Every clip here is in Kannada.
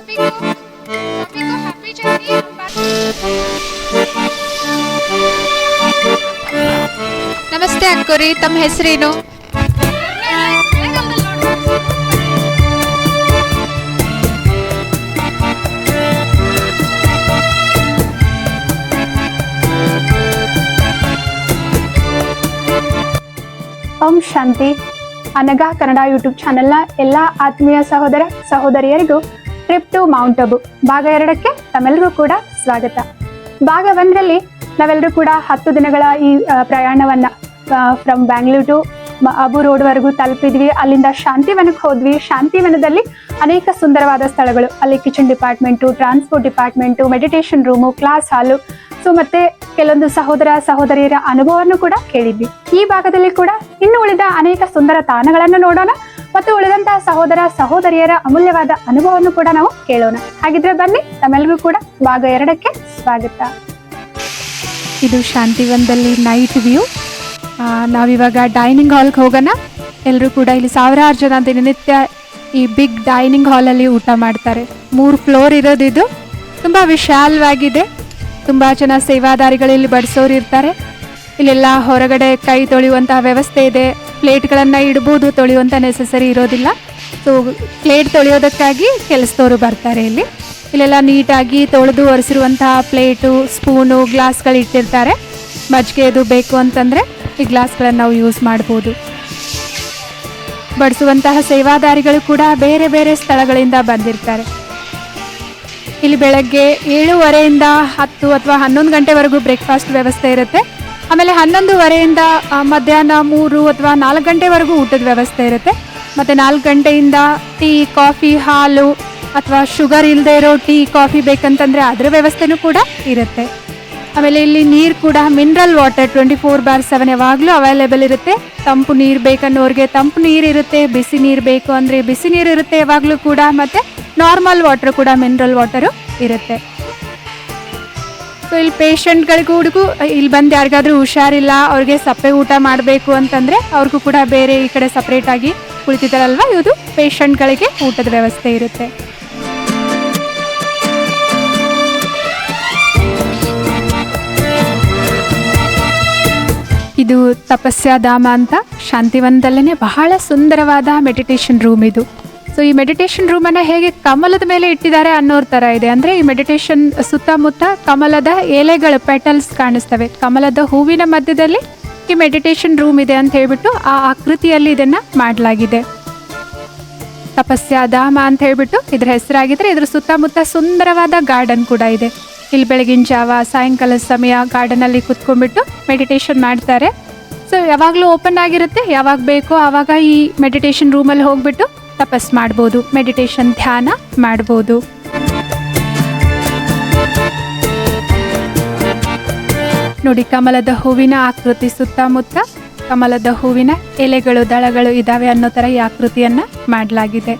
Happy journey. ನಮಸ್ತೆ ಅಂಕೋರಿ, ತಮ್ಮ ಹೆಸರೇನು? ಓಂ ಶಾಂತಿ. ಅನಘಾ ಕನ್ನಡ ಯೂಟ್ಯೂಬ್ ಚಾನೆಲ್ನ ಎಲ್ಲ ಆತ್ಮೀಯ ಸಹೋದರ ಸಹೋದರಿಯರಿಗೂ ಟ್ರಿಪ್ ಟು ಮೌಂಟ್ ಅಬು ಭಾಗ 2ಕ್ಕೆ ತಮ್ಮೆಲ್ಲರಿಗೂ ಕೂಡ ಸ್ವಾಗತ. ಭಾಗ 1ರಲ್ಲಿ ನಾವೆಲ್ಲರೂ ಕೂಡ 10 ದಿನಗಳ ಈ ಪ್ರಯಾಣವನ್ನು ಫ್ರಮ್ ಬ್ಯಾಂಗ್ಳೂರ್ ಟು ಅಬು ರೋಡ್ವರೆಗೂ ತಲುಪಿದ್ವಿ. ಅಲ್ಲಿಂದ ಶಾಂತಿವನಕ್ಕೆ ಹೋದ್ವಿ. ಶಾಂತಿವನದಲ್ಲಿ ಅನೇಕ ಸುಂದರವಾದ ಸ್ಥಳಗಳು, ಅಲ್ಲಿ kitchen department, transport department, meditation room, class ಹಾಲು, ಮತ್ತೆ ಕೆಲವೊಂದು ಸಹೋದರ ಸಹೋದರಿಯರ ಅನುಭವವನ್ನು ಕೂಡ ಕೇಳಿದ್ವಿ. ಈ ಭಾಗದಲ್ಲಿ ಕೂಡ ಇನ್ನು ಉಳಿದ ಅನೇಕ ಸುಂದರ ತಾಣಗಳನ್ನು ನೋಡೋಣ ಮತ್ತು ಉಳಿದಂತಹ ಸಹೋದರ ಸಹೋದರಿಯರ ಅಮೂಲ್ಯವಾದ ಅನುಭವವನ್ನು ಕೂಡ ನಾವು ಕೇಳೋಣ. ಹಾಗಿದ್ರೆ ಬನ್ನಿ, ತಮ್ಮೆಲ್ಲರಿಗೂ ಕೂಡ ಭಾಗ 2ಕ್ಕೆ ಸ್ವಾಗತ. ಇದು ಶಾಂತಿವನದಲ್ಲಿ ನೈಟ್ ವ್ಯೂ. ನಾವಿವಾಗ ಡೈನಿಂಗ್ ಹಾಲ್ಗೆ ಹೋಗೋಣ. ಎಲ್ಲರೂ ಕೂಡ ಇಲ್ಲಿ ಸಾವಿರಾರು ಜನ ದಿನನಿತ್ಯ ಈ ಬಿಗ್ ಡೈನಿಂಗ್ ಹಾಲಲ್ಲಿ ಊಟ ಮಾಡ್ತಾರೆ. 3 ಫ್ಲೋರ್ ಇರೋದು ಇದು. ತುಂಬ ವಿಶಾಲವಾಗಿದೆ. ತುಂಬ ಜನ ಸೇವಾದಾರಿಗಳು ಇಲ್ಲಿ ಬಡಿಸೋರು ಇರ್ತಾರೆ. ಇಲ್ಲೆಲ್ಲ ಹೊರಗಡೆ ಕೈ ತೊಳೆಯುವಂತಹ ವ್ಯವಸ್ಥೆ ಇದೆ. ಪ್ಲೇಟ್ಗಳನ್ನು ಇಡ್ಬೋದು, ತೊಳೆಯುವಂಥ ನೆಸೆಸರಿ ಇರೋದಿಲ್ಲ. ಸೊ ಪ್ಲೇಟ್ ತೊಳೆಯೋದಕ್ಕಾಗಿ ಕೆಲಸದವರು ಬರ್ತಾರೆ ಇಲ್ಲಿ. ಇಲ್ಲೆಲ್ಲ ನೀಟಾಗಿ ತೊಳೆದು ಒರೆಸಿರುವಂತಹ ಪ್ಲೇಟು, ಸ್ಪೂನು, ಗ್ಲಾಸ್ಗಳು ಇಟ್ಟಿರ್ತಾರೆ. ಮಜ್ಜಿಗೆದು ಬೇಕು ಅಂತಂದರೆ ಈ ಗ್ಲಾಸ್ಗಳನ್ನು ನಾವು ಯೂಸ್ ಮಾಡ್ಬೋದು. ಬಡಿಸುವಂತಹ ಸೇವಾದಾರಿಗಳು ಕೂಡ ಬೇರೆ ಬೇರೆ ಸ್ಥಳಗಳಿಂದ ಬಂದಿರ್ತಾರೆ. ಇಲ್ಲಿ ಬೆಳಗ್ಗೆ 7:30ಯಿಂದ 10 ಅಥವಾ 11 ಗಂಟೆವರೆಗೂ ಬ್ರೇಕ್ಫಾಸ್ಟ್ ವ್ಯವಸ್ಥೆ ಇರುತ್ತೆ. ಆಮೇಲೆ 11:30ಯಿಂದ ಮಧ್ಯಾಹ್ನ 3 ಅಥವಾ 4 ಗಂಟೆವರೆಗೂ ಊಟದ ವ್ಯವಸ್ಥೆ ಇರುತ್ತೆ. ಮತ್ತು 4 ಗಂಟೆಯಿಂದ ಟೀ, ಕಾಫಿ, ಹಾಲು ಅಥವಾ ಶುಗರ್ ಇಲ್ಲದೆ ಇರೋ ಟೀ, ಕಾಫಿ ಬೇಕಂತಂದರೆ ಅದರ ವ್ಯವಸ್ಥೆನೂ ಕೂಡ ಇರುತ್ತೆ. ಆಮೇಲೆ ಇಲ್ಲಿ ನೀರು ಕೂಡ ಮಿನರಲ್ ವಾಟರ್ 24/7 ಯಾವಾಗಲೂ ಅವೈಲೇಬಲ್ ಇರುತ್ತೆ. ತಂಪು ನೀರು ಬೇಕನ್ನೋರಿಗೆ ತಂಪು ನೀರು ಇರುತ್ತೆ, ಬಿಸಿ ನೀರು ಬೇಕು ಅಂದರೆ ಬಿಸಿ ನೀರು ಇರುತ್ತೆ ಯಾವಾಗಲೂ ಕೂಡ. ಮತ್ತು ನಾರ್ಮಲ್ ವಾಟರ್ ಕೂಡ, ಮಿನರಲ್ ವಾಟರು ಇರುತ್ತೆ. ಸೊ ಇಲ್ಲಿ ಪೇಷಂಟ್ಗಳಿಗೂ ಇಲ್ಲಿ ಬಂದು ಯಾರಿಗಾದ್ರೂ ಹುಷಾರಿಲ್ಲ, ಅವ್ರಿಗೆ ಸಪ್ಪೆ ಊಟ ಮಾಡಬೇಕು ಅಂತಂದರೆ ಅವ್ರಿಗೂ ಕೂಡ ಬೇರೆ ಈ ಕಡೆ ಸಪ್ರೇಟಾಗಿ ಕುಳಿತಿದ್ದಾರಲ್ವ, ಇದು ಪೇಷಂಟ್ಗಳಿಗೆ ಊಟದ ವ್ಯವಸ್ಥೆ ಇರುತ್ತೆ. ಇದು ತಪಸ್ಯಾಧಾಮ ಅಂತ ಶಾಂತಿವನದಲ್ಲೇ ಬಹಳ ಸುಂದರವಾದ ಮೆಡಿಟೇಷನ್ ರೂಮ್ ಇದು. ಸೊ ಈ ಮೆಡಿಟೇಷನ್ ರೂಮನ್ನು ಹೇಗೆ ಕಮಲದ ಮೇಲೆ ಇಟ್ಟಿದ್ದಾರೆ ಅನ್ನೋರ ಥರ ಇದೆ. ಅಂದರೆ ಈ ಮೆಡಿಟೇಷನ್ ಸುತ್ತಮುತ್ತ ಕಮಲದ ಎಲೆಗಳು, ಪೆಟಲ್ಸ್ ಕಾಣಿಸ್ತವೆ. ಕಮಲದ ಹೂವಿನ ಮಧ್ಯದಲ್ಲಿ ಈ ಮೆಡಿಟೇಷನ್ ರೂಮ್ ಇದೆ ಅಂತ ಹೇಳ್ಬಿಟ್ಟು ಆ ಆಕೃತಿಯಲ್ಲಿ ಇದನ್ನು ಮಾಡಲಾಗಿದೆ. ತಪಸ್ಯಾಧಾಮ ಅಂತ ಹೇಳ್ಬಿಟ್ಟು ಇದ್ರ ಹೆಸರಾಗಿದ್ರೆ ಇದ್ರ ಸುತ್ತಮುತ್ತ ಸುಂದರವಾದ ಗಾರ್ಡನ್ ಕೂಡ ಇದೆ. ಇಲ್ಲಿ ಬೆಳಗಿನ ಜಾವ, ಸಾಯಂಕಾಲದ ಸಮಯ ಗಾರ್ಡನಲ್ಲಿ ಕುತ್ಕೊಂಡ್ಬಿಟ್ಟು ಮೆಡಿಟೇಷನ್ ಮಾಡ್ತಾರೆ. ಸೊ ಯಾವಾಗಲೂ ಓಪನ್ ಆಗಿರುತ್ತೆ, ಯಾವಾಗ ಬೇಕೋ ಆವಾಗ ಈ ಮೆಡಿಟೇಷನ್ ರೂಮಲ್ಲಿ ಹೋಗ್ಬಿಟ್ಟು ತಪಸ್ ಮಾಡ್ಬೋದು, ಮೆಡಿಟೇಷನ್ ಧ್ಯಾನ ಮಾಡ್ಬೋದು. ನೋಡಿ, ಕಮಲದ ಹೂವಿನ ಆಕೃತಿ, ಸುತ್ತಮುತ್ತ ಕಮಲದ ಹೂವಿನ ಎಲೆಗಳು, ದಳಗಳು ಇದಾವೆ ಅನ್ನೋ ಥರ ಈ ಆಕೃತಿಯನ್ನು ಮಾಡಲಾಗಿದೆ.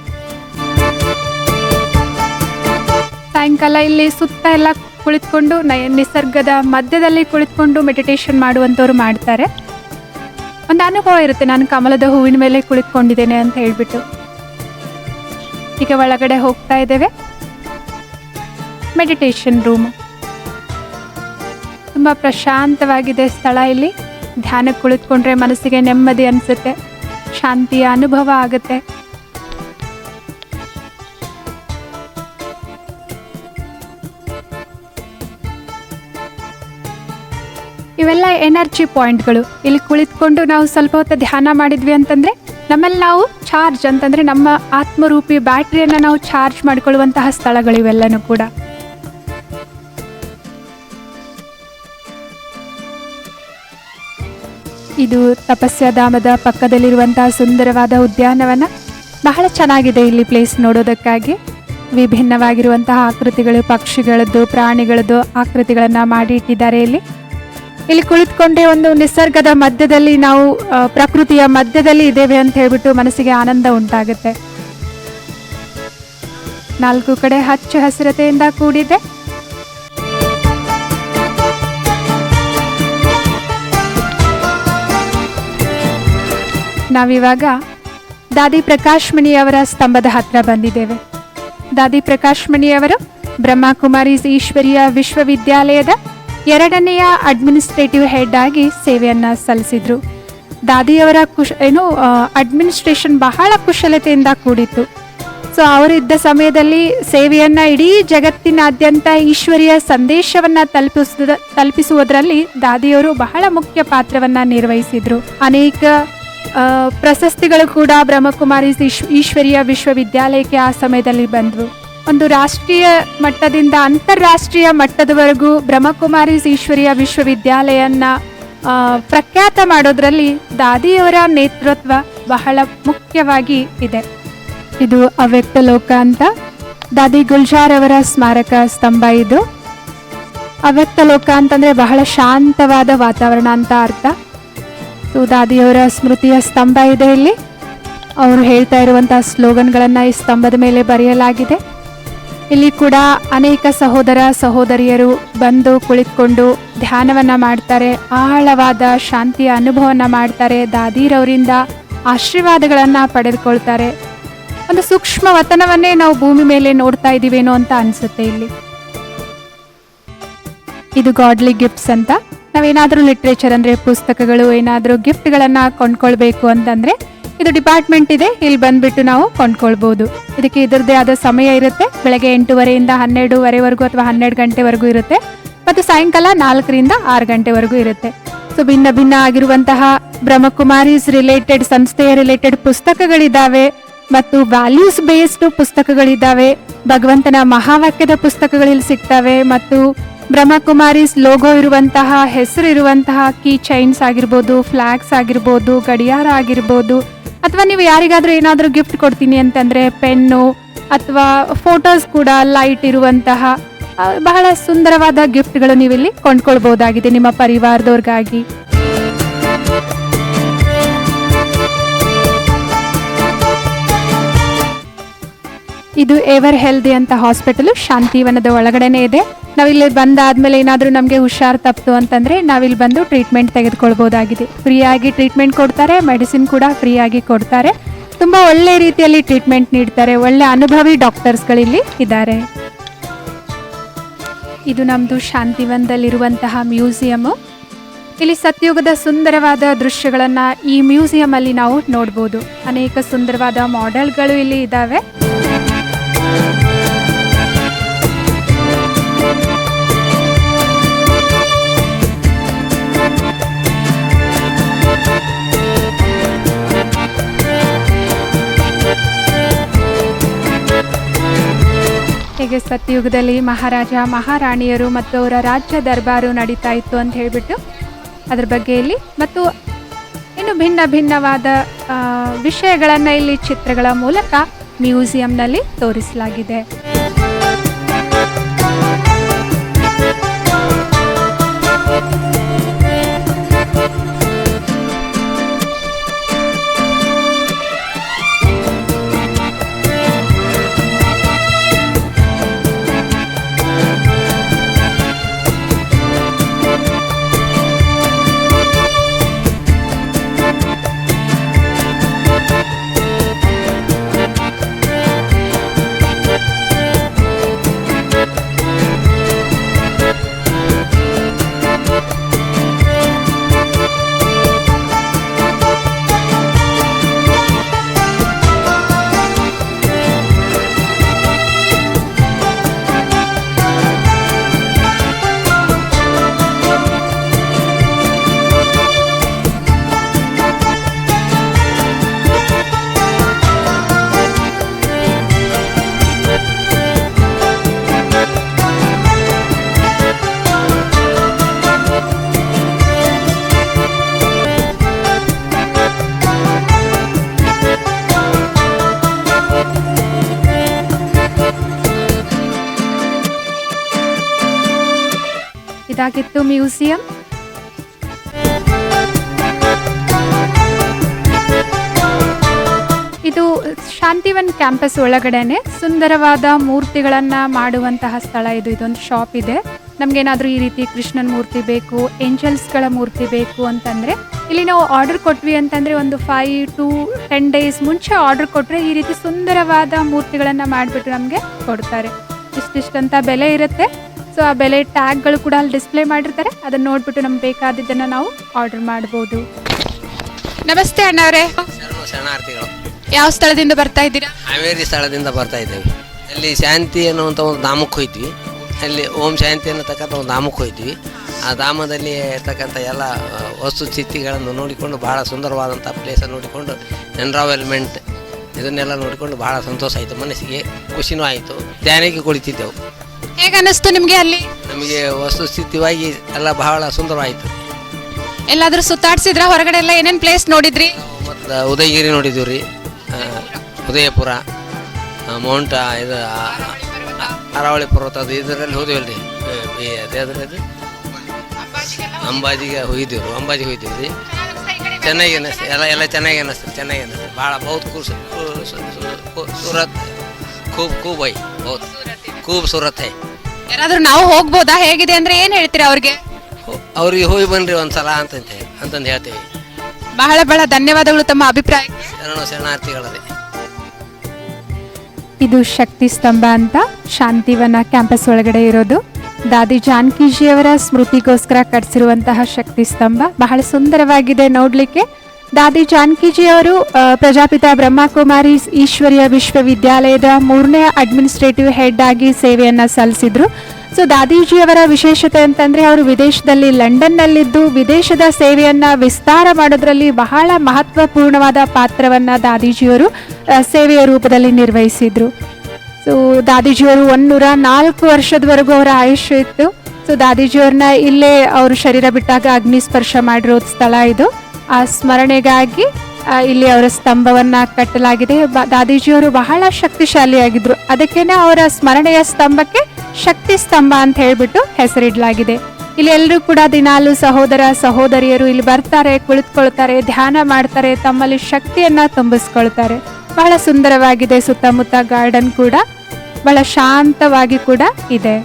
ಸಾಯಂಕಾಲ ಇಲ್ಲಿ ಸುತ್ತ ಎಲ್ಲ ಕುಳಿತುಕೊಂಡು ನಿಸರ್ಗದ ಮಧ್ಯದಲ್ಲಿ ಕುಳಿತುಕೊಂಡು ಮೆಡಿಟೇಷನ್ ಮಾಡುವಂಥವ್ರು ಮಾಡ್ತಾರೆ. ಒಂದು ಅನುಭವ ಇರುತ್ತೆ, ನಾನು ಕಮಲದ ಹೂವಿನ ಮೇಲೆ ಕುಳಿತುಕೊಂಡಿದ್ದೇನೆ ಅಂತ ಹೇಳ್ಬಿಟ್ಟು. ಈಗ ಒಳಗಡೆ ಹೋಗ್ತಾ ಇದ್ದೇವೆ. ಮೆಡಿಟೇಷನ್ ರೂಮ್ ತುಂಬ ಪ್ರಶಾಂತವಾಗಿದೆ ಸ್ಥಳ. ಇಲ್ಲಿ ಧ್ಯಾನಕ್ಕೆ ಕುಳಿತುಕೊಂಡ್ರೆ ಮನಸ್ಸಿಗೆ ನೆಮ್ಮದಿ ಅನಿಸುತ್ತೆ, ಶಾಂತಿಯ ಅನುಭವ ಆಗುತ್ತೆ. ಇವೆಲ್ಲ ಎನರ್ಜಿ ಪಾಯಿಂಟ್ಗಳು. ಇಲ್ಲಿ ಕುಳಿತುಕೊಂಡು ನಾವು ಸ್ವಲ್ಪ ಹೊತ್ತು ಧ್ಯಾನ ಮಾಡಿದ್ವಿ ಅಂತಂದರೆ ನಮ್ಮಲ್ಲಿ ನಾವು ಚಾರ್ಜ್ ಅಂತಂದರೆ ನಮ್ಮ ಆತ್ಮರೂಪಿ ಬ್ಯಾಟ್ರಿಯನ್ನು ನಾವು ಚಾರ್ಜ್ ಮಾಡಿಕೊಳ್ಳುವಂತಹ ಸ್ಥಳಗಳು ಇವೆಲ್ಲನೂ ಕೂಡ. ಇದು ತಪಸ್ಯಾಧಾಮದ ಪಕ್ಕದಲ್ಲಿರುವಂತಹ ಸುಂದರವಾದ ಉದ್ಯಾನವನ. ಬಹಳ ಚೆನ್ನಾಗಿದೆ ಇಲ್ಲಿ ಪ್ಲೇಸ್ ನೋಡೋದಕ್ಕಾಗಿ. ವಿಭಿನ್ನವಾಗಿರುವಂತಹ ಆಕೃತಿಗಳು, ಪಕ್ಷಿಗಳದ್ದು, ಪ್ರಾಣಿಗಳದ್ದು ಆಕೃತಿಗಳನ್ನು ಮಾಡಿ ಇಟ್ಟಿದ್ದಾರೆ. ಇಲ್ಲಿ ಕುಳಿತುಕೊಂಡೆ ಒಂದು ನಿಸರ್ಗದ ಮಧ್ಯದಲ್ಲಿ ನಾವು ಪ್ರಕೃತಿಯ ಮಧ್ಯದಲ್ಲಿ ಇದ್ದೇವೆ ಅಂತ ಹೇಳ್ಬಿಟ್ಟು ಮನಸ್ಸಿಗೆ ಆನಂದ ಉಂಟಾಗುತ್ತೆ. 4 ಕಡೆ ಹಚ್ಚ ಹಸಿರತೆಯಿಂದ ಕೂಡಿದೆ. ನಾವಿವಾಗ ದಾದಿ ಪ್ರಕಾಶ್ ಮಣಿಯವರ ಸ್ತಂಭದ ಹತ್ರ ಬಂದಿದ್ದೇವೆ. ದಾದಿ ಪ್ರಕಾಶ್ ಮಣಿಯವರು ಬ್ರಹ್ಮಕುಮಾರೀಸ್ ಈಶ್ವರೀಯ ವಿಶ್ವವಿದ್ಯಾಲಯದ 2ನೆಯ ಅಡ್ಮಿನಿಸ್ಟ್ರೇಟಿವ್ ಹೆಡ್ ಆಗಿ ಸೇವೆಯನ್ನ ಸಲ್ಲಿಸಿದ್ರು. ದಾದಿಯವರ ಅಡ್ಮಿನಿಸ್ಟ್ರೇಷನ್ ಬಹಳ ಕುಶಲತೆಯಿಂದ ಕೂಡಿತ್ತು. ಸೊ ಅವರಿದ್ದ ಸಮಯದಲ್ಲಿ ಸೇವೆಯನ್ನ ಇಡೀ ಜಗತ್ತಿನಾದ್ಯಂತ ಈಶ್ವರೀಯ ಸಂದೇಶವನ್ನ ತಲುಪಿಸುವುದರಲ್ಲಿ ದಾದಿಯವರು ಬಹಳ ಮುಖ್ಯ ಪಾತ್ರವನ್ನ ನಿರ್ವಹಿಸಿದ್ರು. ಅನೇಕ ಪ್ರಶಸ್ತಿಗಳು ಕೂಡ ಬ್ರಹ್ಮಕುಮಾರೀಸ್ ಈಶ್ವರೀಯ ವಿಶ್ವವಿದ್ಯಾಲಯಕ್ಕೆ ಆ ಸಮಯದಲ್ಲಿ ಬಂದ್ವು. ಒಂದು ರಾಷ್ಟ್ರೀಯ ಮಟ್ಟದಿಂದ ಅಂತಾರಾಷ್ಟ್ರೀಯ ಮಟ್ಟದವರೆಗೂ ಬ್ರಹ್ಮಕುಮಾರೀಸ್ ಈಶ್ವರೀಯ ವಿಶ್ವವಿದ್ಯಾಲಯನ್ನ ಪ್ರಖ್ಯಾತ ಮಾಡೋದ್ರಲ್ಲಿ ದಾದಿಯವರ ನೇತೃತ್ವ ಬಹಳ ಮುಖ್ಯವಾಗಿ ಇದೆ. ಇದು ಅವ್ಯಕ್ತ ಲೋಕ ಅಂತ ದಾದಿ ಗುಲ್ಜಾರ್ ಅವರ ಸ್ಮಾರಕ ಸ್ತಂಭ. ಇದು ಅವ್ಯಕ್ತ ಲೋಕ ಅಂತಂದ್ರೆ ಬಹಳ ಶಾಂತವಾದ ವಾತಾವರಣ ಅಂತ ಅರ್ಥ. ಸೊ ದಾದಿಯವರ ಸ್ಮೃತಿಯ ಸ್ತಂಭ ಇದೆ ಇಲ್ಲಿ. ಅವರು ಹೇಳ್ತಾ ಇರುವಂತಹ ಸ್ಲೋಗನ್ಗಳನ್ನ ಈ ಸ್ತಂಭದ ಮೇಲೆ ಬರೆಯಲಾಗಿದೆ. ಇಲ್ಲಿ ಕೂಡ ಅನೇಕ ಸಹೋದರ ಸಹೋದರಿಯರು ಬಂದು ಕುಳಿತುಕೊಂಡು ಧ್ಯಾನವನ್ನ ಮಾಡ್ತಾರೆ, ಆಳವಾದ ಶಾಂತಿಯ ಅನುಭವನ ಮಾಡ್ತಾರೆ, ದಾದಿರವರಿಂದ ಆಶೀರ್ವಾದಗಳನ್ನ ಪಡೆದುಕೊಳ್ತಾರೆ. ಒಂದು ಸೂಕ್ಷ್ಮ ವತನವನ್ನೇ ನಾವು ಭೂಮಿ ಮೇಲೆ ನೋಡ್ತಾ ಇದೀವೇನೋ ಅಂತ ಅನ್ಸುತ್ತೆ. ಇಲ್ಲಿ ಇದು ಗಾಡ್ಲಿ ಗಿಫ್ಟ್ಸ್ ಅಂತ. ನಾವೇನಾದ್ರೂ ಲಿಟ್ರೇಚರ್ ಅಂದ್ರೆ ಪುಸ್ತಕಗಳು, ಏನಾದ್ರೂ ಗಿಫ್ಟ್ಗಳನ್ನ ಕೊಂಡ್ಕೊಳ್ಬೇಕು ಅಂತಂದ್ರೆ ಇದು ಡಿಪಾರ್ಟ್ಮೆಂಟ್ ಇದೆ, ಇಲ್ಲಿ ಬಂದ್ಬಿಟ್ಟು ನಾವು ಕೊಂಡ್ಕೊಳ್ಬಹುದು. ಇದಕ್ಕೆ ಇದರದೇ ಆದ ಸಮಯ ಇರುತ್ತೆ. ಬೆಳಗ್ಗೆ 8:30 12:00 ಅಥವಾ 12 ಗಂಟೆವರೆಗೂ ಇರುತ್ತೆ, ಮತ್ತು ಸಾಯಂಕಾಲ 4 6 ಗಂಟೆವರೆಗೂ ಇರುತ್ತೆ. ಸೊ ಭಿನ್ನ ಭಿನ್ನ ಆಗಿರುವಂತಹ ಬ್ರಹ್ಮಕುಮಾರೀಸ್ ರಿಲೇಟೆಡ್, ಸಂಸ್ಥೆಯ ರಿಲೇಟೆಡ್ ಪುಸ್ತಕಗಳಿದ್ದಾವೆ, ಮತ್ತು ವ್ಯಾಲ್ಯೂಸ್ ಬೇಸ್ಡ್ ಪುಸ್ತಕಗಳಿದ್ದಾವೆ. ಭಗವಂತನ ಮಹಾವಾಕ್ಯದ ಪುಸ್ತಕಗಳಲ್ಲಿ ಸಿಗ್ತವೆ, ಮತ್ತು ಬ್ರಹ್ಮಕುಮಾರೀಸ್ ಲೋಗೋ ಇರುವಂತಹ, ಹೆಸರು ಇರುವಂತಹ ಕೀ ಚೈನ್ಸ್ ಆಗಿರ್ಬೋದು, ಫ್ಲಾಗ್ಸ್ ಆಗಿರ್ಬೋದು, ಗಡಿಯಾರ ಆಗಿರ್ಬೋದು, ಅಥವಾ ನೀವು ಯಾರಿಗಾದ್ರೂ ಏನಾದರೂ ಗಿಫ್ಟ್ ಕೊಡ್ತೀನಿ ಅಂತಂದ್ರೆ ಪೆನ್ನು ಅಥವಾ ಫೋಟೋಸ್ ಕೂಡ ಲೈಟ್ ಇರುವಂತಹ ಬಹಳ ಸುಂದರವಾದ ಗಿಫ್ಟ್ಗಳು ನೀವಿಲ್ಲಿ ಕೊಂಡ್ಕೊಳ್ಬಹುದಾಗಿದೆ ನಿಮ್ಮ ಪರಿವಾರದವ್ರಿಗಾಗಿ. ಇದು ಎವರ್ ಹೆಲ್ದಿ ಅಂತ ಹಾಸ್ಪಿಟಲ್ ಶಾಂತಿವನದ ಒಳಗಡೆನೆ ಇದೆ. ನಾವಿಲ್ಲಿ ಬಂದಾದ್ಮೇಲೆ ಏನಾದರೂ ನಮಗೆ ಹುಷಾರ್ ತಪ್ಪಿತು ಅಂತಂದ್ರೆ ನಾವಿಲ್ಲಿ ಬಂದು ಟ್ರೀಟ್ಮೆಂಟ್ ತೆಗೆದುಕೊಳ್ಬಹುದಾಗಿದೆ. ಫ್ರೀಯಾಗಿ ಟ್ರೀಟ್ಮೆಂಟ್ ಕೊಡ್ತಾರೆ, ಮೆಡಿಸಿನ್ ಕೂಡ ಫ್ರೀಯಾಗಿ ಕೊಡ್ತಾರೆ. ತುಂಬಾ ಒಳ್ಳೆ ರೀತಿಯಲ್ಲಿ ಟ್ರೀಟ್ಮೆಂಟ್ ನೀಡ್ತಾರೆ. ಒಳ್ಳೆ ಅನುಭವಿ ಡಾಕ್ಟರ್ಸ್ಗಳಿಲ್ಲಿ ಇದ್ದಾರೆ. ಇದು ನಮ್ದು ಶಾಂತಿವನದಲ್ಲಿರುವಂತಹ ಮ್ಯೂಸಿಯಂ. ಇಲ್ಲಿ ಸತ್ಯುಗದ ಸುಂದರವಾದ ದೃಶ್ಯಗಳನ್ನ ಈ ಮ್ಯೂಸಿಯಂ ಅಲ್ಲಿ ನಾವು ನೋಡ್ಬೋದು. ಅನೇಕ ಸುಂದರವಾದ ಮಾಡೆಲ್ಗಳು ಇಲ್ಲಿ ಇದ್ದಾವೆ. ಹೇಗೆ ಸತ್ಯಯುಗದಲ್ಲಿ ಮಹಾರಾಜ ಮಹಾರಾಣಿಯರು ಮತ್ತು ಅವರ ರಾಜ್ಯ ದರ್ಬಾರು ನಡೀತಾ ಇತ್ತು ಅಂತ ಹೇಳ್ಬಿಟ್ಟು ಅದ್ರ ಬಗ್ಗೆ ಇಲ್ಲಿ, ಮತ್ತು ಇನ್ನು ಭಿನ್ನ ಭಿನ್ನವಾದ ವಿಷಯಗಳನ್ನು ಇಲ್ಲಿ ಚಿತ್ರಗಳ ಮೂಲಕ ಮ್ಯೂಸಿಯಂನಲ್ಲಿ ತೋರಿಸಲಾಗಿದೆ. ಇದಾಗಿತ್ತು ಮ್ಯೂಸಿಯಂ. ಇದು ಶಾಂತಿವನ್ ಕ್ಯಾಂಪಸ್ ಒಳಗಡೆನೆ ಸುಂದರವಾದ ಮೂರ್ತಿಗಳನ್ನ ಮಾಡುವಂತಹ ಸ್ಥಳ. ಇದೊಂದು ಶಾಪ್ ಇದೆ. ನಮ್ಗೇನಾದ್ರೂ ಈ ರೀತಿ ಕೃಷ್ಣನ್ ಮೂರ್ತಿ ಬೇಕು, ಏಂಜಲ್ಸ್ಗಳ ಮೂರ್ತಿ ಬೇಕು ಅಂತಂದ್ರೆ ಇಲ್ಲಿ ನಾವು ಆರ್ಡರ್ ಕೊಟ್ವಿ ಅಂತಂದರೆ ಒಂದು 5 to 10 ಡೇಸ್ ಮುಂಚೆ ಆರ್ಡರ್ ಕೊಟ್ಟರೆ ಈ ರೀತಿ ಸುಂದರವಾದ ಮೂರ್ತಿಗಳನ್ನು ಮಾಡಿಬಿಟ್ಟು ನಮಗೆ ಕೊಡ್ತಾರೆ. ಇಷ್ಟಿಷ್ಟಂತ ಬೆಲೆ ಇರುತ್ತೆ. ಸೊ ಆ ಬೆಲೆ ಟ್ಯಾಗ್ಗಳು ಕೂಡ ಅಲ್ಲಿ ಡಿಸ್ಪ್ಲೇ ಮಾಡಿರ್ತಾರೆ. ಅದನ್ನು ನೋಡಿಬಿಟ್ಟು ನಮ್ಗೆ ಬೇಕಾದಿದ್ದನ್ನು ನಾವು ಆರ್ಡರ್ ಮಾಡ್ಬೋದು. ನಮಸ್ತೆ ಅಣ್ಣವರೇ, ಶರಣಾರ್ಥಿಗಳು. ಯಾವ ಸ್ಥಳದಿಂದ ಬರ್ತಾ ಇದ್ದೀರಾ? ಹಾವೇರಿ ಸ್ಥಳದಿಂದ ಬರ್ತಾ ಇದ್ದೇವೆ. ಅಲ್ಲಿ ಶಾಂತಿ ಅನ್ನುವಂಥ ಒಂದು ಧಾಮಕ್ಕೆ ಹೋಯ್ತೀವಿ. ಅಲ್ಲಿ ಓಂ ಶಾಂತಿ ಅನ್ನತಕ್ಕಂಥ ಒಂದು ಧಾಮಕ್ಕೆ ಹೋಯ್ತೀವಿ. ಆ ಧಾಮದಲ್ಲಿ ಇರ್ತಕ್ಕಂಥ ಎಲ್ಲ ವಸ್ತು ಸ್ಥಿತಿಗಳನ್ನು ನೋಡಿಕೊಂಡು ಭಾಳ ಸುಂದರವಾದಂಥ ಪ್ಲೇಸನ್ನು ನೋಡಿಕೊಂಡು ಎನ್ರಾವೆಲ್ಮೆಂಟ್ ಇದನ್ನೆಲ್ಲ ನೋಡಿಕೊಂಡು ಭಾಳ ಸಂತೋಷ ಆಯಿತು, ಮನಸ್ಸಿಗೆ ಖುಷಿನೂ ಆಯಿತು. ಧ್ಯಾನಕ್ಕೆ ಕುಳಿತಿದ್ದೆವು. ಹೇಗೆ ಅನ್ನಿಸ್ತು ನಿಮಗೆ ಅಲ್ಲಿ? ನಮಗೆ ವಸ್ತುಸ್ಥಿತಿಯಾಗಿ ಎಲ್ಲ ಬಹಳ ಸುಂದರವಾಯಿತು. ಎಲ್ಲಾದರೂ ಸುತ್ತಾಡ್ಸಿದ್ರ? ಹೊರಗಡೆ ಎಲ್ಲ ಏನೇನು ಪ್ಲೇಸ್ ನೋಡಿದ್ರಿ? ಮತ್ತು ಉದಯಗಿರಿ ನೋಡಿದ್ದೀವಿ ರೀ, ಉದಯಪುರ, ಮೌಂಟ ಇದು ಅರಾವಳಿ ಪರ್ವತ, ಅದು ಇದರಲ್ಲಿ ಹೋದಿವಲ್ಲ ರೀ, ಅದೇ ಅಂಬಾಜಿಗೆ ಹೋಗಿದ್ದೀವಿ. ಅಂಬಾಜಿಗೆ ಹೋಗಿದ್ದೀವಿ ರೀ. ಚೆನ್ನಾಗಿ ಅನ್ನಿಸ್ತು, ಎಲ್ಲ ಚೆನ್ನಾಗಿ ಅನ್ನಿಸ್ತು. ಭಾಳ ಬಹುತ್ ಸೂರತ್ ಖೂಬ್ ಹೈ, ಬಹುತ್ ಖೂಬ್ ಸೂರತ್ ಹೈ. ಯಾರಾದ್ರೂ ನಾವು ಹೋಗ್ಬೋದಾ? ಹೇಗಿದೆ ಅಂದ್ರೆ ಏನು ಹೇಳ್ತೀರಾ ಅವ್ರಿಗೆ? ಅವ್ರಿಗೆ ಹೋಗಿ ಬನ್ರಿ ಒಂದ್ಸಲ ಅಂತಂದು ಹೇಳ್ತೇವೆ. ಬಹಳ ಬಹಳ ಧನ್ಯವಾದಗಳು ತಮ್ಮ ಅಭಿಪ್ರಾಯ. ಶರಣಾರ್ಥಿಗಳದೇ. ಇದು ಶಕ್ತಿ ಸ್ತಂಭ ಅಂತ ಶಾಂತಿವನ ಕ್ಯಾಂಪಸ್ ಒಳಗಡೆ ಇರೋದು. ದಾದಿ ಜಾನಕಿಜಿಯವರ ಸ್ಮೃತಿಗೋಸ್ಕರ ಕಟ್ಟಿಸಿರುವಂತಹ ಶಕ್ತಿ ಸ್ತಂಭ ಬಹಳ ಸುಂದರವಾಗಿದೆ ನೋಡಲಿಕ್ಕೆ. ದಾದಿ ಜಾನಕಿಜಿಯವರು ಪ್ರಜಾಪಿತ ಬ್ರಹ್ಮಕುಮಾರಿ ಈಶ್ವರಿಯ ವಿಶ್ವವಿದ್ಯಾಲಯದ 3ನೇ ಅಡ್ಮಿನಿಸ್ಟ್ರೇಟಿವ್ ಹೆಡ್ ಆಗಿ ಸೇವೆಯನ್ನು ಸಲ್ಲಿಸಿದ್ರು. ಸೊ ದಾದೀಜಿಯವರ ವಿಶೇಷತೆ ಅಂತಂದರೆ ಅವರು ವಿದೇಶದಲ್ಲಿ ಲಂಡನ್ನಲ್ಲಿದ್ದು ವಿದೇಶದ ಸೇವೆಯನ್ನು ವಿಸ್ತಾರ ಮಾಡೋದ್ರಲ್ಲಿ ಬಹಳ ಮಹತ್ವಪೂರ್ಣವಾದ ಪಾತ್ರವನ್ನು ದಾದೀಜಿಯವರು ಸೇವೆಯ ರೂಪದಲ್ಲಿ ನಿರ್ವಹಿಸಿದರು. ಸೊ ದಾದೀಜಿಯವರು 104 ವರ್ಷದವರೆಗೂ ಅವರ ಆಯುಷ್ಯ ಇತ್ತು. ಸೊ ದಾದೀಜಿಯವ್ರನ್ನ ಇಲ್ಲೇ ಅವರು ಶರೀರ ಬಿಟ್ಟಾಗ ಅಗ್ನಿ ಸ್ಪರ್ಶ ಮಾಡಿರೋ ಸ್ಥಳ ಇದು. ಆ ಸ್ಮರಣೆಗಾಗಿ ಇಲ್ಲಿ ಅವರ ಸ್ತಂಭವನ್ನು ಕಟ್ಟಲಾಗಿದೆ. ದಾದೀಜಿಯವರು ಬಹಳ ಶಕ್ತಿಶಾಲಿಯಾಗಿದ್ದರು. ಅದಕ್ಕೇನೆ ಅವರ ಸ್ಮರಣೆಯ ಸ್ತಂಭಕ್ಕೆ ಶಕ್ತಿ ಸ್ತಂಭ ಅಂತ ಹೇಳಿಬಿಟ್ಟು ಹೆಸರಿಡಲಾಗಿದೆ. ಇಲ್ಲಿ ಎಲ್ಲರೂ ಕೂಡ ದಿನಾಲು ಸಹೋದರ ಸಹೋದರಿಯರು ಇಲ್ಲಿ ಬರ್ತಾರೆ, ಕುಳಿತುಕೊಳ್ತಾರೆ, ಧ್ಯಾನ ಮಾಡ್ತಾರೆ, ತಮ್ಮಲ್ಲಿ ಶಕ್ತಿಯನ್ನು ತುಂಬಿಸ್ಕೊಳ್ತಾರೆ. ಬಹಳ ಸುಂದರವಾಗಿದೆ. ಸುತ್ತಮುತ್ತ ಗಾರ್ಡನ್ ಕೂಡ ಬಹಳ ಶಾಂತವಾಗಿ ಕೂಡ ಇದೆ.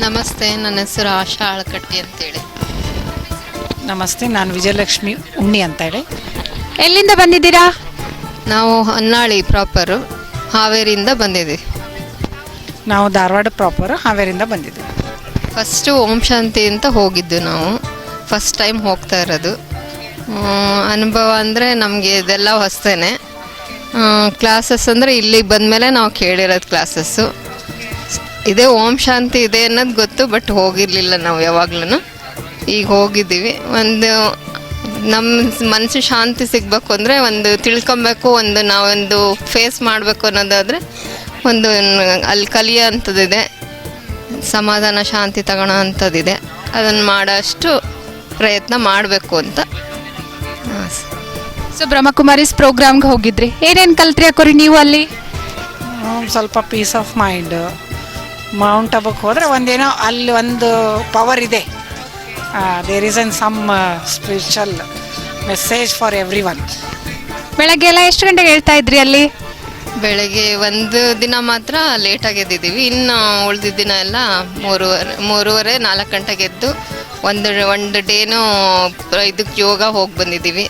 ನಮಸ್ತೆ, ನನ್ನ ಹೆಸರು ಆಶಾ ಆಳಕಟ್ಟಿ ಅಂತೇಳಿ. ನಮಸ್ತೆ, ನಾನು ವಿಜಯಲಕ್ಷ್ಮಿ ಉಣ್ಣಿ ಅಂತೇಳಿ. ಎಲ್ಲಿಂದ ಬಂದಿದ್ದೀರಾ? ನಾವು ಹೊನ್ನಾಳಿ ಪ್ರಾಪರು, ಹಾವೇರಿಯಿಂದ ಬಂದಿದ್ದೀವಿ. ನಾವು ಧಾರವಾಡ ಪ್ರಾಪರ್, ಹಾವೇರಿಂದ ಬಂದಿದ್ದೀವಿ. ಫಸ್ಟು ಓಂ ಶಾಂತಿ ಅಂತ ಹೋಗಿದ್ದು ನಾವು. ಫಸ್ಟ್ ಟೈಮ್ ಹೋಗ್ತಾ ಇರೋದು. ಅನುಭವ ಅಂದರೆ ನಮಗೆ ಇದೆಲ್ಲ ಹೊಸ್ತೇನೆ. ಕ್ಲಾಸಸ್ ಅಂದರೆ ಇಲ್ಲಿಗೆ ಬಂದಮೇಲೆ ನಾವು ಕೇಳಿರೋದು ಕ್ಲಾಸಸ್ಸು. ಇದೇ ಓಂ ಶಾಂತಿ ಇದೆ ಅನ್ನೋದು ಗೊತ್ತು, ಬಟ್ ಹೋಗಿರಲಿಲ್ಲ ನಾವು ಯಾವಾಗ್ಲೂ. ಈಗ ಹೋಗಿದ್ದೀವಿ. ಒಂದು ನಮ್ಮ ಮನಸ್ಸು ಶಾಂತಿ ಸಿಗಬೇಕು ಅಂದರೆ ಒಂದು ತಿಳ್ಕೊಬೇಕು, ಒಂದು ನಾವೊಂದು ಫೇಸ್ ಮಾಡಬೇಕು ಅನ್ನೋದಾದರೆ ಒಂದು ಅಲ್ಲಿ ಕಲಿಯೋ ಅಂಥದ್ದಿದೆ, ಸಮಾಧಾನ ಶಾಂತಿ ತಗೊಳ್ಳೋ ಅಂಥದ್ದಿದೆ. ಅದನ್ನು ಮಾಡೋಷ್ಟು ಪ್ರಯತ್ನ ಮಾಡಬೇಕು ಅಂತ. ಸೊ ಬ್ರಹ್ಮಕುಮಾರೀಸ್ ಪ್ರೋಗ್ರಾಮ್ಗೆ ಹೋಗಿದ್ರಿ, ಏನೇನು ಕಲ್ತ್ರಿ ಅಕ್ಕೋರಿ ನೀವು ಅಲ್ಲಿ? ಸ್ವಲ್ಪ ಪೀಸ್ ಆಫ್ ಮೈಂಡ್. ಮೌಂಟ್ ಅಬಕ್ಕೆ ಹೋದರೆ ಒಂದೇನೋ ಅಲ್ಲಿ ಒಂದು ಪವರ್ ಇದೆ. There is an some spiritual message for everyone. ಬೆಳಗ್ಗೆ ಎಲ್ಲ ಎಷ್ಟು ಗಂಟೆಗೆ ಹೇಳ್ತಾ ಇದ್ರಿ ಅಲ್ಲಿ? ಬೆಳಗ್ಗೆ ಒಂದು ದಿನ ಮಾತ್ರ ಲೇಟಾಗಿ ಎದ್ದಿದ್ದೀವಿ. ಇನ್ನು ಉಳಿದಿದ್ದ ದಿನ ಎಲ್ಲ 3:30 4 ಗಂಟೆಗೆ ಎದ್ದು ಒಂದು ಡೇನೂ ಇದಕ್ಕೆ ಯೋಗ ಹೋಗಿ ಬಂದಿದ್ದೀವಿ.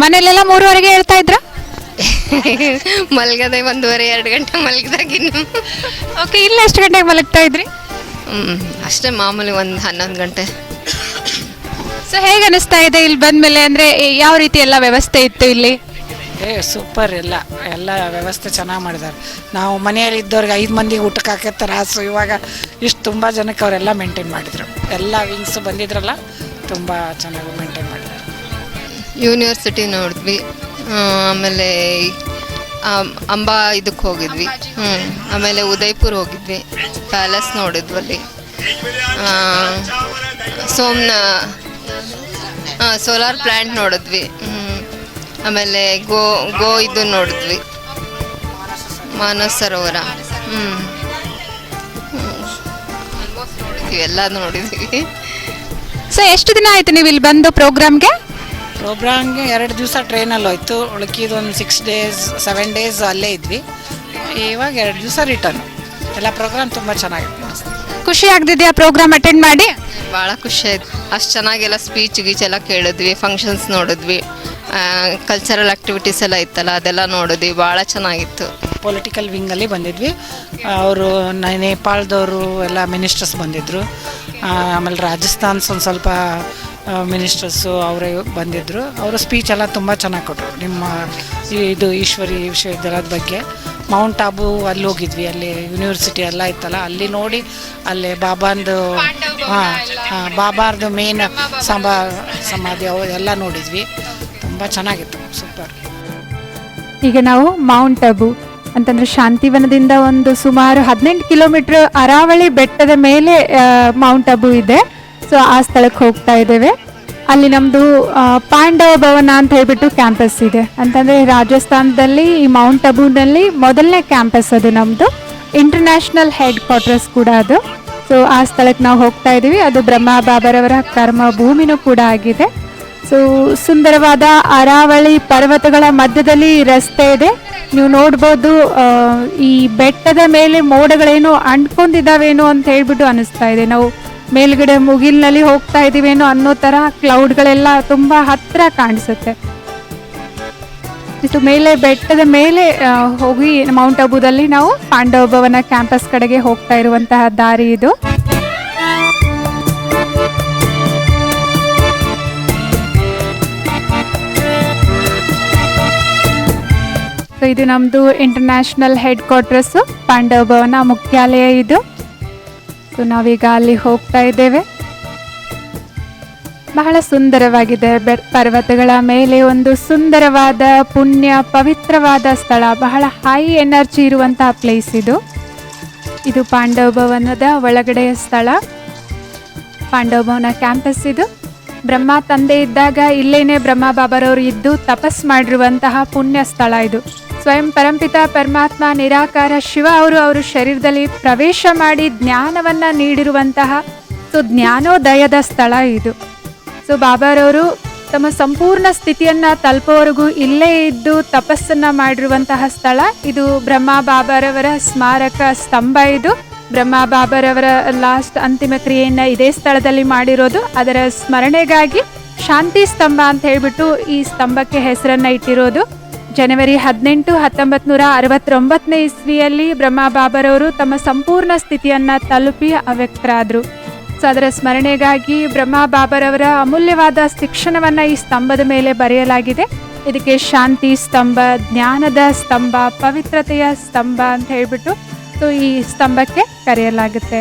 ಮನೇಲೆಲ್ಲ 3:30ಗೆ ಹೇಳ್ತಾ ಇದ್ರ? ಮಲಗದೆ 1:30 2 ಗಂಟೆ ಮಲಗಿದಾಗಿನ್ನು. ಓಕೆ, ಇಲ್ಲ ಎಷ್ಟು ಗಂಟೆಗೆ ಮಲಗ್ತಾ ಇದ್ರಿ? ಅಷ್ಟೇ ಮಾಮೂಲಿ 11 ಗಂಟೆ. ಸೊ ಹೇಗೆ ಅನಿಸ್ತಾ ಇದೆ ಇಲ್ಲಿ ಬಂದಮೇಲೆ? ಅಂದರೆ ಯಾವ ರೀತಿ ಎಲ್ಲ ವ್ಯವಸ್ಥೆ ಇತ್ತು ಇಲ್ಲಿ? ಸೂಪರ್. ಎಲ್ಲ ವ್ಯವಸ್ಥೆ ಚೆನ್ನಾಗಿ ಮಾಡಿದ್ದಾರೆ. ನಾವು ಮನೆಯಲ್ಲಿ ಇದ್ದವ್ರಿಗೆ 5 ಮಂದಿಗೆ ಊಟಕ್ಕೆ ಹಾಕೋ ತ್ರಾಸು. ಇವಾಗ ಇಷ್ಟು ತುಂಬ ಜನಕ್ಕೆ ಅವರೆಲ್ಲ ಮೇಂಟೈನ್ ಮಾಡಿದರು. ಎಲ್ಲ ವಿಂಗ್ಸ್ ಬಂದಿದ್ರಲ್ಲ, ತುಂಬ ಚೆನ್ನಾಗಿ ಮೇಂಟೈನ್ ಮಾಡಿದ್ದಾರೆ. ಯೂನಿವರ್ಸಿಟಿ ನೋಡಿದ್ವಿ, ಆಮೇಲೆ ಅಂಬಾ ಇದಕ್ಕೆ ಹೋಗಿದ್ವಿ, ಆಮೇಲೆ ಉದಯ್ಪುರ್ ಹೋಗಿದ್ವಿ, ಪ್ಯಾಲೇಸ್ ನೋಡಿದ್ವಿ ಅಲ್ಲಿ, ಸೋಲಾರ್ ಪ್ಲ್ಯಾಂಟ್ ನೋಡಿದ್ವಿ, ಆಮೇಲೆ ಗೋ ಇದು ನೋಡಿದ್ವಿ, ಮಾನಸ ಸರೋವರ ನೋಡಿದ್ವಿ, ಎಲ್ಲ ನೋಡಿದ್ವಿ. ಸೊ ಎಷ್ಟು ದಿನ ಆಯಿತು ನೀವು ಇಲ್ಲಿ ಬಂದು ಪ್ರೋಗ್ರಾಮ್ಗೆ? ಪ್ರೋಗ್ರಾಮ್ಗೆ 2 ದಿವಸ ಟ್ರೈನಲ್ಲಿ ಹೋಯ್ತು, ಉಳ್ಕಿದ್ದು ಒಂದು 6 ಡೇಸ್ 7 ಡೇಸ್ ಅಲ್ಲೇ ಇದ್ವಿ. ಇವಾಗ 2 ದಿವಸ ರಿಟರ್ನ್. ಎಲ್ಲ ಪ್ರೋಗ್ರಾಮ್ ತುಂಬ ಚೆನ್ನಾಗಿತ್ತು, ಮಸ್ತ್. ಖುಷಿ ಆಗ್ತಿದೆಯಾ ಪ್ರೋಗ್ರಾಮ್ ಅಟೆಂಡ್ ಮಾಡಿ? ಭಾಳ ಖುಷಿ ಆಯ್ತು. ಅಷ್ಟು ಚೆನ್ನಾಗೆಲ್ಲ ಸ್ಪೀಚ್ ಗೀಚ್ ಎಲ್ಲ ಕೇಳಿದ್ವಿ, ಫಂಕ್ಷನ್ಸ್ ನೋಡಿದ್ವಿ, ಕಲ್ಚರಲ್ ಆ್ಯಕ್ಟಿವಿಟೀಸ್ ಎಲ್ಲ ಇತ್ತಲ್ಲ ಅದೆಲ್ಲ ನೋಡಿದ್ವಿ, ಭಾಳ ಚೆನ್ನಾಗಿತ್ತು. ಪೊಲಿಟಿಕಲ್ ವಿಂಗಲ್ಲಿ ಬಂದಿದ್ವಿ. ಅವರು ನೇಪಾಳದವರು ಎಲ್ಲ ಮಿನಿಸ್ಟರ್ಸ್ ಬಂದಿದ್ದರು. ಆಮೇಲೆ ರಾಜಸ್ಥಾನ್ಸ್ ಒಂದು ಸ್ವಲ್ಪ ಮಿನಿಸ್ಟರ್ಸು ಅವರೇ ಬಂದಿದ್ದರು. ಅವರ ಸ್ಪೀಚ್ ಎಲ್ಲ ತುಂಬ ಚೆನ್ನಾಗಿ ಕೊಟ್ಟರು. ನಿಮ್ಮ ಇದು ಈಶ್ವರಿ ವಿಶ್ವವಿದ್ಯಾಲಯದ ಬಗ್ಗೆ. ಮೌಂಟ್ ಆಬು ಅಲ್ಲಿ ಹೋಗಿದ್ವಿ, ಅಲ್ಲಿ ಯೂನಿವರ್ಸಿಟಿ ಎಲ್ಲ ಇತ್ತಲ್ಲ, ಅಲ್ಲಿ ನೋಡಿ ಅಲ್ಲಿ ಬಾಬಾಂದು ಬಾಬಾರ್ದು ಮೇನ್ ಸಮಾಧಿ ಅವು ಎಲ್ಲ ನೋಡಿದ್ವಿ. ತುಂಬ ಚೆನ್ನಾಗಿತ್ತು, ಸೂಪರ್. ಈಗ ನಾವು ಮೌಂಟ್ ಅಬು ಅಂತಂದರೆ ಶಾಂತಿವನದಿಂದ ಒಂದು ಸುಮಾರು 18 ಕಿಲೋಮೀಟ್ರ್ ಅರಾವಳಿ ಬೆಟ್ಟದ ಮೇಲೆ ಮೌಂಟ್ ಅಬು ಇದೆ. ಸೊ ಆ ಸ್ಥಳಕ್ಕೆ ಹೋಗ್ತಾ ಇದ್ದೇವೆ. ಅಲ್ಲಿ ನಮ್ಮದು ಪಾಂಡವ ಭವನ ಅಂತ ಹೇಳ್ಬಿಟ್ಟು ಕ್ಯಾಂಪಸ್ ಇದೆ. ಅಂತಂದರೆ ರಾಜಸ್ಥಾನದಲ್ಲಿ ಈ ಮೌಂಟ್ ಅಬುನಲ್ಲಿ ಮೊದಲನೇ ಕ್ಯಾಂಪಸ್ ಅದು ನಮ್ಮದು. ಇಂಟರ್ನ್ಯಾಷನಲ್ ಹೆಡ್ ಕ್ವಾರ್ಟರ್ಸ್ ಕೂಡ ಅದು. ಸೊ ಆ ಸ್ಥಳಕ್ಕೆ ನಾವು ಹೋಗ್ತಾ ಇದ್ದೀವಿ. ಅದು ಬ್ರಹ್ಮ ಬಾಬರವರ ಕರ್ಮ ಭೂಮಿನೂ ಕೂಡ ಆಗಿದೆ. ಸೊ ಸುಂದರವಾದ ಅರಾವಳಿ ಪರ್ವತಗಳ ಮಧ್ಯದಲ್ಲಿ ರಸ್ತೆ ಇದೆ. ನೀವು ನೋಡ್ಬೋದು ಈ ಬೆಟ್ಟದ ಮೇಲೆ ಮೋಡಗಳೇನೋ ಅಂಟ್ಕೊಂಡಿದ್ದಾವೇನೋ ಅಂತ ಹೇಳ್ಬಿಟ್ಟು ಅನಿಸ್ತಾ ಇದೆ. ನಾವು ಮೇಲ್ಗಡೆ ಮುಗಿಲಿನಲ್ಲಿ ಹೋಗ್ತಾ ಇದ್ದೀವೇನೋ ಅನ್ನೋ ಥರ ಕ್ಲೌಡ್ಗಳೆಲ್ಲ ತುಂಬ ಹತ್ತಿರ ಕಾಣಿಸುತ್ತೆ. ಇದು ಮೇಲೆ ಬೆಟ್ಟದ ಮೇಲೆ ಹೋಗಿ ಮೌಂಟ್ ಅಬುದಲ್ಲಿ ನಾವು ಪಾಂಡವ ಭವನ ಕ್ಯಾಂಪಸ್ ಕಡೆಗೆ ಹೋಗ್ತಾ ಇರುವಂತಹ ದಾರಿ ಇದು. ಸೊ ಇದು ನಮ್ಮದು ಇಂಟರ್ನ್ಯಾಷನಲ್ ಹೆಡ್ ಕ್ವಾರ್ಟರ್ಸು, ಪಾಂಡವ ಭವನ ಮುಖ್ಯಾಲಯ ಇದು. ಸೊ ನಾವೀಗ ಅಲ್ಲಿ ಹೋಗ್ತಾ ಇದ್ದೇವೆ. ಬಹಳ ಸುಂದರವಾಗಿದೆ. ಪರ್ವತಗಳ ಮೇಲೆ ಒಂದು ಸುಂದರವಾದ ಪುಣ್ಯ ಪವಿತ್ರವಾದ ಸ್ಥಳ, ಬಹಳ ಹೈ ಎನರ್ಜಿ ಇರುವಂತಹ ಪ್ಲೇಸ್ ಇದು. ಇದು ಪಾಂಡವ ಭವನದ ಒಳಗಡೆಯ ಸ್ಥಳ, ಪಾಂಡವ ಭವನ ಕ್ಯಾಂಪಸ್ ಇದು. ಬ್ರಹ್ಮ ತಂದೆ ಇದ್ದಾಗ ಇಲ್ಲೇನೆ ಬ್ರಹ್ಮ ಬಾಬರವರು ಇದ್ದು ತಪಸ್ ಮಾಡಿರುವಂತಹ ಪುಣ್ಯ ಸ್ಥಳ ಇದು. ಸ್ವಯಂ ಪರಂಪಿತ ಪರಮಾತ್ಮ ನಿರಾಕಾರ ಶಿವ ಅವರು ಶರೀರದಲ್ಲಿ ಪ್ರವೇಶ ಮಾಡಿ ಜ್ಞಾನವನ್ನು ನೀಡಿರುವಂತಹ ಜ್ಞಾನೋದಯದ ಸ್ಥಳ ಇದು. ಸೊ ಬಾಬಾರವರು ತಮ್ಮ ಸಂಪೂರ್ಣ ಸ್ಥಿತಿಯನ್ನು ತಲುಪೋವರೆಗೂ ಇಲ್ಲೇ ಇದ್ದು ತಪಸ್ಸನ್ನು ಮಾಡಿರುವಂತಹ ಸ್ಥಳ ಇದು. ಬ್ರಹ್ಮ ಬಾಬಾರವರ ಸ್ಮಾರಕ ಸ್ತಂಭ ಇದು. ಬ್ರಹ್ಮ ಬಾಬಾರವರ ಲಾಸ್ಟ್ ಅಂತಿಮ ಕ್ರಿಯೆಯನ್ನು ಇದೇ ಸ್ಥಳದಲ್ಲಿ ಮಾಡಿರೋದು. ಅದರ ಸ್ಮರಣೆಗಾಗಿ ಶಾಂತಿ ಸ್ತಂಭ ಅಂತ ಹೇಳ್ಬಿಟ್ಟು ಈ ಸ್ತಂಭಕ್ಕೆ ಹೆಸರನ್ನು ಇಟ್ಟಿರೋದು. ಜನವರಿ 18, 1969 ಇಸ್ವಿಯಲ್ಲಿ ಬ್ರಹ್ಮ ಬಾಬಾರವರು ತಮ್ಮ ಸಂಪೂರ್ಣ ಸ್ಥಿತಿಯನ್ನು ತಲುಪಿ ಅವ್ಯಕ್ತರಾದರು. ಸೊ ಅದರ ಸ್ಮರಣೆಗಾಗಿ ಬ್ರಹ್ಮ ಬಾಬಾರವರ ಅಮೂಲ್ಯವಾದ ಶಿಕ್ಷಣವನ್ನು ಈ ಸ್ತಂಭದ ಮೇಲೆ ಬರೆಯಲಾಗಿದೆ. ಇದಕ್ಕೆ ಶಾಂತಿ ಸ್ತಂಭ, ಜ್ಞಾನದ ಸ್ತಂಭ, ಪವಿತ್ರತೆಯ ಸ್ತಂಭ ಅಂತ ಹೇಳ್ಬಿಟ್ಟು ಸೊ ಈ ಸ್ತಂಭಕ್ಕೆ ಕರೆಯಲಾಗುತ್ತೆ.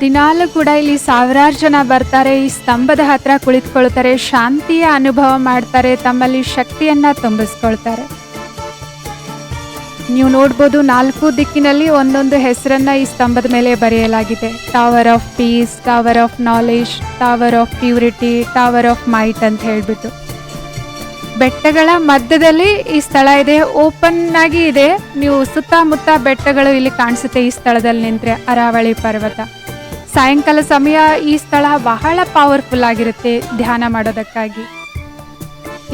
ದಿನಾಲೂ ಕೂಡ ಇಲ್ಲಿ ಸಾವಿರಾರು ಜನ ಬರ್ತಾರೆ, ಈ ಸ್ತಂಭದ ಹತ್ರ ಕುಳಿತುಕೊಳ್ತಾರೆ, ಶಾಂತಿಯ ಅನುಭವ ಮಾಡ್ತಾರೆ, ತಮ್ಮಲ್ಲಿ ಶಕ್ತಿಯನ್ನು ತುಂಬಿಸ್ಕೊಳ್ತಾರೆ. ನೀವು ನೋಡ್ಬೋದು 4 ದಿಕ್ಕಿನಲ್ಲಿ ಒಂದೊಂದು ಹೆಸರನ್ನು ಈ ಸ್ತಂಭದ ಮೇಲೆ ಬರೆಯಲಾಗಿದೆ. Tower of peace, tower of knowledge, tower of purity, tower of might ಅಂತ ಹೇಳ್ಬಿಟ್ಟು. ಬೆಟ್ಟಗಳ ಮಧ್ಯದಲ್ಲಿ ಈ ಸ್ಥಳ ಇದೆ, ಓಪನ್ ಆಗಿ ಇದೆ. ನೀವು ಸುತ್ತಮುತ್ತ ಬೆಟ್ಟಗಳು ಇಲ್ಲಿ ಕಾಣಿಸುತ್ತೆ ಈ ಸ್ಥಳದಲ್ಲಿ ನಿಂತರೆ. ಅರಾವಳಿ ಪರ್ವತ. ಸಾಯಂಕಾಲ ಸಮಯ ಈ ಸ್ಥಳ ಬಹಳ ಪವರ್ಫುಲ್ ಆಗಿರುತ್ತೆ ಧ್ಯಾನ ಮಾಡೋದಕ್ಕಾಗಿ.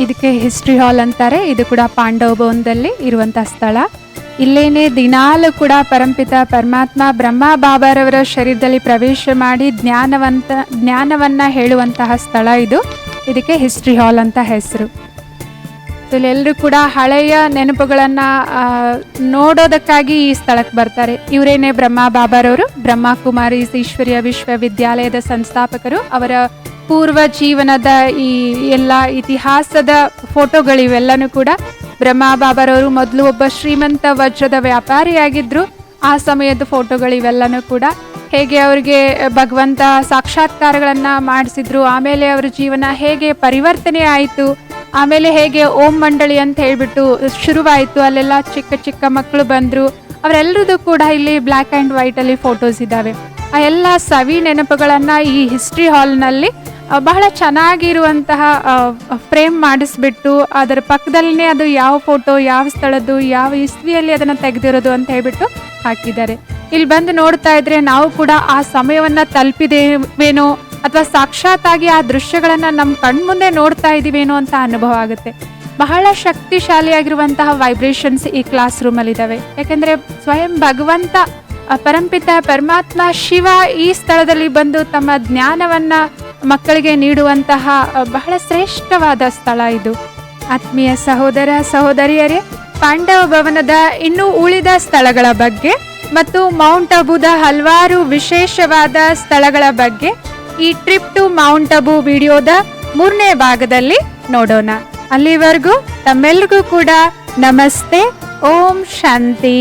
ಇದಕ್ಕೆ ಹಿಸ್ಟ್ರಿ ಹಾಲ್ ಅಂತಾರೆ. ಇದು ಕೂಡ ಪಾಂಡವ ಭವನದಲ್ಲಿ ಇರುವಂಥ ಸ್ಥಳ. ಇಲ್ಲೇನೆ ದಿನಾಲೂ ಕೂಡ ಪರಂಪಿತ ಪರಮಾತ್ಮ ಬ್ರಹ್ಮ ಬಾಬಾರವರ ಶರೀರದಲ್ಲಿ ಪ್ರವೇಶ ಮಾಡಿ ಜ್ಞಾನವನ್ನು ಹೇಳುವಂತಹ ಸ್ಥಳ ಇದು. ಇದಕ್ಕೆ ಹಿಸ್ಟ್ರಿ ಹಾಲ್ ಅಂತ ಹೆಸರು. ಇಲ್ಲೆಲ್ಲರೂ ಕೂಡ ಹಳೆಯ ನೆನಪುಗಳನ್ನು ನೋಡೋದಕ್ಕಾಗಿ ಈ ಸ್ಥಳಕ್ಕೆ ಬರ್ತಾರೆ. ಇವರೇನೇ ಬ್ರಹ್ಮ ಬಾಬಾರವರು, ಬ್ರಹ್ಮ ಕುಮಾರೀಸ್ ಈಶ್ವರ್ಯ ವಿಶ್ವವಿದ್ಯಾಲಯದ ಸಂಸ್ಥಾಪಕರು. ಅವರ ಪೂರ್ವ ಜೀವನದ ಈ ಎಲ್ಲ ಇತಿಹಾಸದ ಫೋಟೋಗಳಿವೆಲ್ಲನೂ ಕೂಡ ಬ್ರಹ್ಮ ಬಾಬಾರವರು ಮೊದಲು ಒಬ್ಬ ಶ್ರೀಮಂತ ವಜ್ರದ ವ್ಯಾಪಾರಿಯಾಗಿದ್ದರು. ಆ ಸಮಯದ ಫೋಟೋಗಳಿವೆಲ್ಲನೂ ಕೂಡ ಹೇಗೆ ಅವರಿಗೆ ಭಗವಂತ ಸಾಕ್ಷಾತ್ಕಾರಗಳನ್ನು ಮಾಡಿಸಿದ್ರು, ಆಮೇಲೆ ಅವರ ಜೀವನ ಹೇಗೆ ಪರಿವರ್ತನೆ ಆಯಿತು, ಆಮೇಲೆ ಹೇಗೆ ಓಂ ಮಂಡಳಿ ಅಂತ ಹೇಳ್ಬಿಟ್ಟು ಶುರುವಾಯಿತು, ಅಲ್ಲೆಲ್ಲ ಚಿಕ್ಕ ಚಿಕ್ಕ ಮಕ್ಕಳು ಬಂದರು, ಅವರೆಲ್ಲರದ್ದು ಕೂಡ ಇಲ್ಲಿ ಬ್ಲ್ಯಾಕ್ ಆ್ಯಂಡ್ ವೈಟಲ್ಲಿ ಫೋಟೋಸ್ ಇದ್ದಾವೆ. ಆ ಎಲ್ಲ ಸವಿ ನೆನಪುಗಳನ್ನು ಈ ಹಿಸ್ಟ್ರಿ ಹಾಲ್ನಲ್ಲಿ ಬಹಳ ಚೆನ್ನಾಗಿರುವಂತಹ ಫ್ರೇಮ್ ಮಾಡಿಸ್ಬಿಟ್ಟು ಅದರ ಪಕ್ಕದಲ್ಲೇ ಅದು ಯಾವ ಫೋಟೋ, ಯಾವ ಸ್ಥಳದ್ದು, ಯಾವ ಇಸ್ವಿಯಲ್ಲಿ ಅದನ್ನು ತೆಗೆದಿರೋದು ಅಂತ ಹೇಳ್ಬಿಟ್ಟು ಹಾಕಿದ್ದಾರೆ. ಇಲ್ಲಿ ಬಂದು ನೋಡ್ತಾ ಇದ್ರೆ ನಾವು ಕೂಡ ಆ ಸಮಯವನ್ನು ತಲುಪಿದೇವೇನೋ ಅಥವಾ ಸಾಕ್ಷಾತ್ತಾಗಿ ಆ ದೃಶ್ಯಗಳನ್ನು ನಮ್ಮ ಕಣ್ಮುಂದೆ ನೋಡ್ತಾ ಇದ್ದೀವೇನೋ ಅಂತ ಅನುಭವ ಆಗುತ್ತೆ. ಬಹಳ ಶಕ್ತಿಶಾಲಿಯಾಗಿರುವಂತಹ ವೈಬ್ರೇಷನ್ಸ್ ಈ ಕ್ಲಾಸ್ ರೂಮಲ್ಲಿದ್ದಾವೆ. ಯಾಕೆಂದರೆ ಸ್ವಯಂ ಭಗವಂತ ಪರಂಪಿತ ಪರಮಾತ್ಮ ಶಿವ ಈ ಸ್ಥಳದಲ್ಲಿ ಬಂದು ತಮ್ಮ ಜ್ಞಾನವನ್ನು ಮಕ್ಕಳಿಗೆ ನೀಡುವಂತಹ ಬಹಳ ಶ್ರೇಷ್ಠವಾದ ಸ್ಥಳ ಇದು. ಆತ್ಮೀಯ ಸಹೋದರ ಸಹೋದರಿಯರೇ, ಪಾಂಡವ ಭವನದ ಇನ್ನೂ ಉಳಿದ ಸ್ಥಳಗಳ ಬಗ್ಗೆ ಮತ್ತು ಮೌಂಟ್ ಅಬುದ ಹಲವಾರು ವಿಶೇಷವಾದ ಸ್ಥಳಗಳ ಬಗ್ಗೆ ಈ ಟ್ರಿಪ್ ಟು ಮೌಂಟ್ ಅಬು ವಿಡಿಯೋದ 3ನೇ ಭಾಗದಲ್ಲಿ ನೋಡೋಣ. ಅಲ್ಲಿವರೆಗೂ ತಮ್ಮೆಲ್ರಿಗೂ ಕೂಡ ನಮಸ್ತೆ. ಓಂ ಶಾಂತಿ.